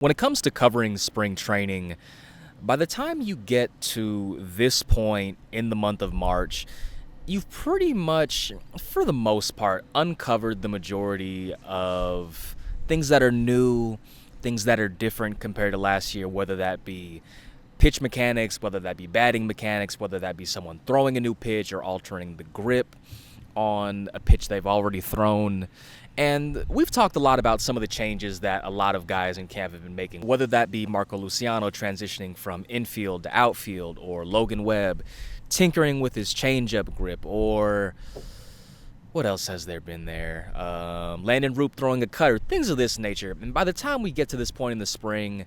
When it comes to covering spring training, by the time you get to this point in the month of March, you've pretty much, for the most part, uncovered the majority of things that are new, things that are different compared to last year, whether that be pitch mechanics, whether that be batting mechanics, whether that be someone throwing a new pitch or altering the grip on a pitch they've already thrown. And we've talked a lot about some of the changes that a lot of guys in camp have been making, whether that be Marco Luciano transitioning from infield to outfield, or Logan Webb tinkering with his changeup grip, or what else has there been there? Landon Roop throwing a cutter, things of this nature. And by the time we get to this point in the spring,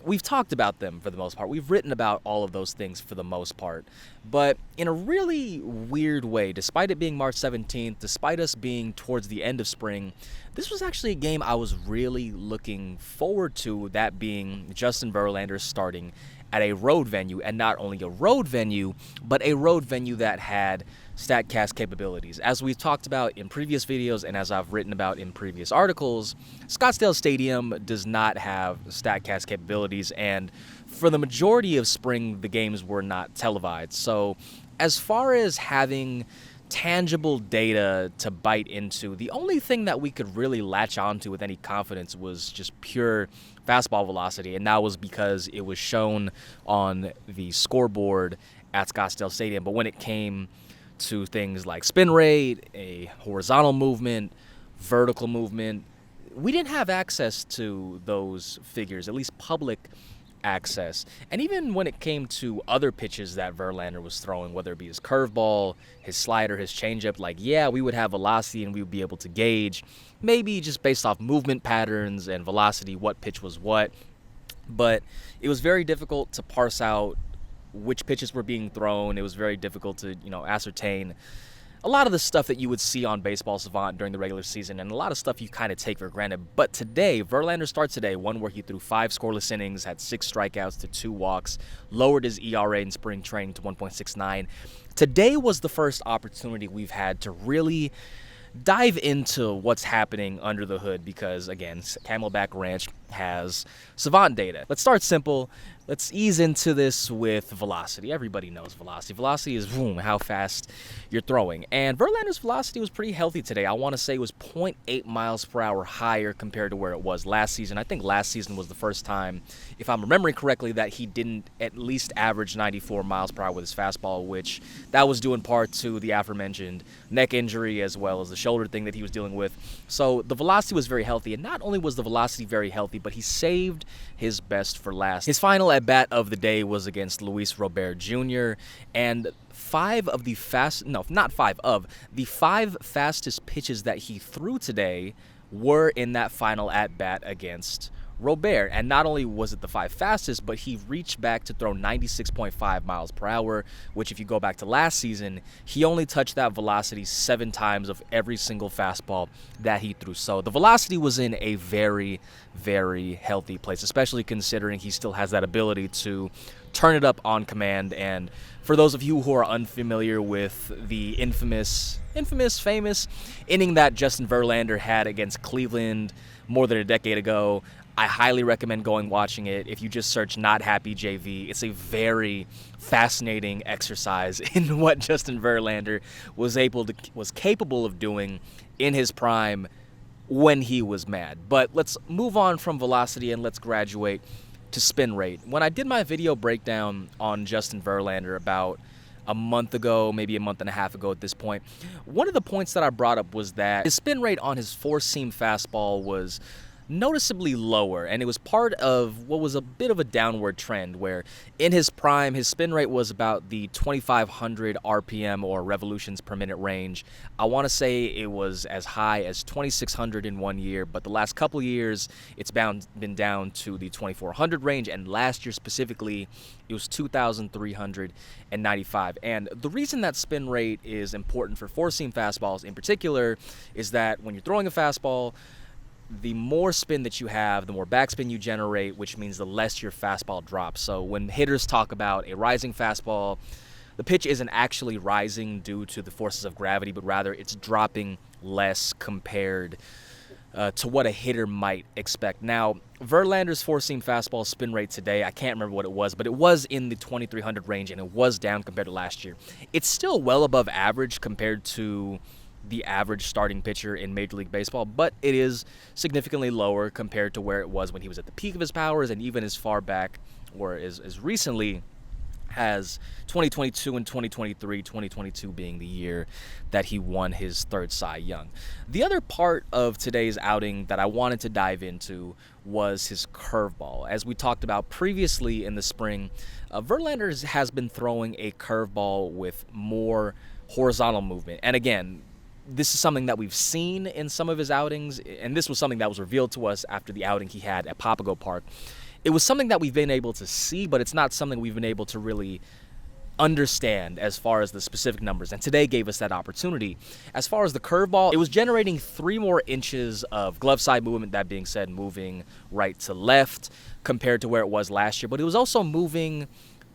we've talked about them for the most part. We've written about all of those things for the most part. But in a really weird way, despite it being March 17th, despite us being towards the end of spring, this was actually a game I was really looking forward to, that being Justin Verlander starting at a road venue, and not only a road venue, but a road venue that had StatCast capabilities. As we've talked about in previous videos and as I've written about in previous articles, Scottsdale Stadium does not have StatCast capabilities, and for the majority of spring, the games were not televised. So as far as having tangible data to bite into, the only thing that we could really latch onto with any confidence was just pure fastball velocity, and that was because it was shown on the scoreboard at Scottsdale Stadium. But when it came to things like spin rate, a horizontal movement, vertical movement, we didn't have access to those figures, at least public access. And even when it came to other pitches that Verlander was throwing, whether it be his curveball, his slider, his changeup, we would have velocity and we would be able to gauge, maybe just based off movement patterns and velocity, what pitch was what. But it was very difficult to parse out which pitches were being thrown. It was very difficult to, ascertain a lot of the stuff that you would see on Baseball Savant during the regular season, and a lot of stuff you kind of take for granted. But today, Verlander starts today, one where he threw 5 scoreless innings, had 6 strikeouts to 2 walks, lowered his ERA in spring training to 1.69. Today was the first opportunity we've had to really dive into what's happening under the hood, because, again, Camelback Ranch has Savant data. Let's start simple. Let's ease into this with velocity. Everybody knows velocity. Velocity is how fast you're throwing. And Verlander's velocity was pretty healthy today. I want to say it was 0.8 miles per hour higher compared to where it was last season. I think last season was the first time, if I'm remembering correctly, that he didn't at least average 94 miles per hour with his fastball, which that was due in part to the aforementioned neck injury as well as the shoulder thing that he was dealing with. So the velocity was very healthy. And not only was the velocity very healthy, but he saved his best for last. His final at-bat of the day was against Luis Robert Jr., and the 5 fastest pitches that he threw today were in that final at-bat against Robert. And not only was it the 5 fastest, but he reached back to throw 96.5 miles per hour, which if you go back to last season, he only touched that velocity 7 times of every single fastball that he threw. So the velocity was in a very, very healthy place, especially considering he still has that ability to turn it up on command. And for those of you who are unfamiliar with the famous inning that Justin Verlander had against Cleveland more than a decade ago, I highly recommend watching it. If you just search Not Happy JV, it's a very fascinating exercise in what Justin Verlander was capable of doing in his prime when he was mad. But let's move on from velocity and let's graduate to spin rate. When I did my video breakdown on Justin Verlander about a month ago, maybe a month and a half ago at this point, one of the points that I brought up was that his spin rate on his 4-seam fastball was noticeably lower, and it was part of what was a bit of a downward trend, where in his prime his spin rate was about the 2,500 RPM or revolutions per minute range. I want to say it was as high as 2,600 in one year, but the last couple years it's been down to the 2,400 range, and last year specifically it was 2,395. And the reason that spin rate is important for 4-seam fastballs in particular is that when you're throwing a fastball, the more spin that you have, the more backspin you generate, which means the less your fastball drops. So when hitters talk about a rising fastball, the pitch isn't actually rising due to the forces of gravity, but rather it's dropping less compared to what a hitter might expect. Now, Verlander's four-seam fastball spin rate today, I can't remember what it was, but it was in the 2,300 range, and it was down compared to last year. It's still well above average compared to the average starting pitcher in Major League Baseball, but it is significantly lower compared to where it was when he was at the peak of his powers, and even as far back or as recently as 2022 and 2023, 2022 being the year that he won his third Cy Young. The other part of today's outing that I wanted to dive into was his curveball. As we talked about previously in the spring, Verlander has been throwing a curveball with more horizontal movement. And again, this is something that we've seen in some of his outings, and this was something that was revealed to us after the outing he had at Papago Park. It was something that we've been able to see, but it's not something we've been able to really understand as far as the specific numbers, and today gave us that opportunity. As far as the curveball, it was generating 3 more inches of glove side movement, that being said, moving right to left compared to where it was last year, but it was also moving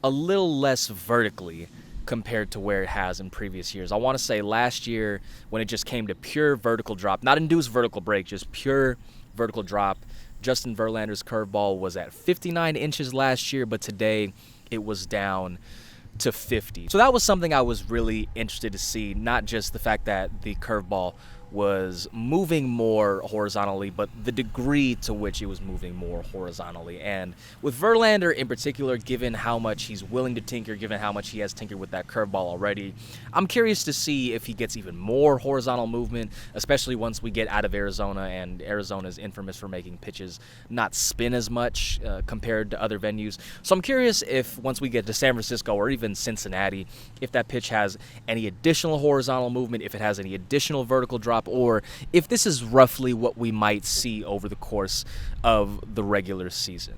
a little less vertically compared to where it has in previous years. I want to say last year, when it just came to pure vertical drop, not induced vertical break, just pure vertical drop, Justin Verlander's curveball was at 59 inches last year, but today it was down to 50. So that was something I was really interested to see, not just the fact that the curveball was moving more horizontally, but the degree to which it was moving more horizontally. And with Verlander in particular, given how much he's willing to tinker, given how much he has tinkered with that curveball already, I'm curious to see if he gets even more horizontal movement, especially once we get out of Arizona, and Arizona's infamous for making pitches not spin as much compared to other venues. So I'm curious if once we get to San Francisco or even Cincinnati, if that pitch has any additional horizontal movement, if it has any additional vertical drop, or if this is roughly what we might see over the course of the regular season.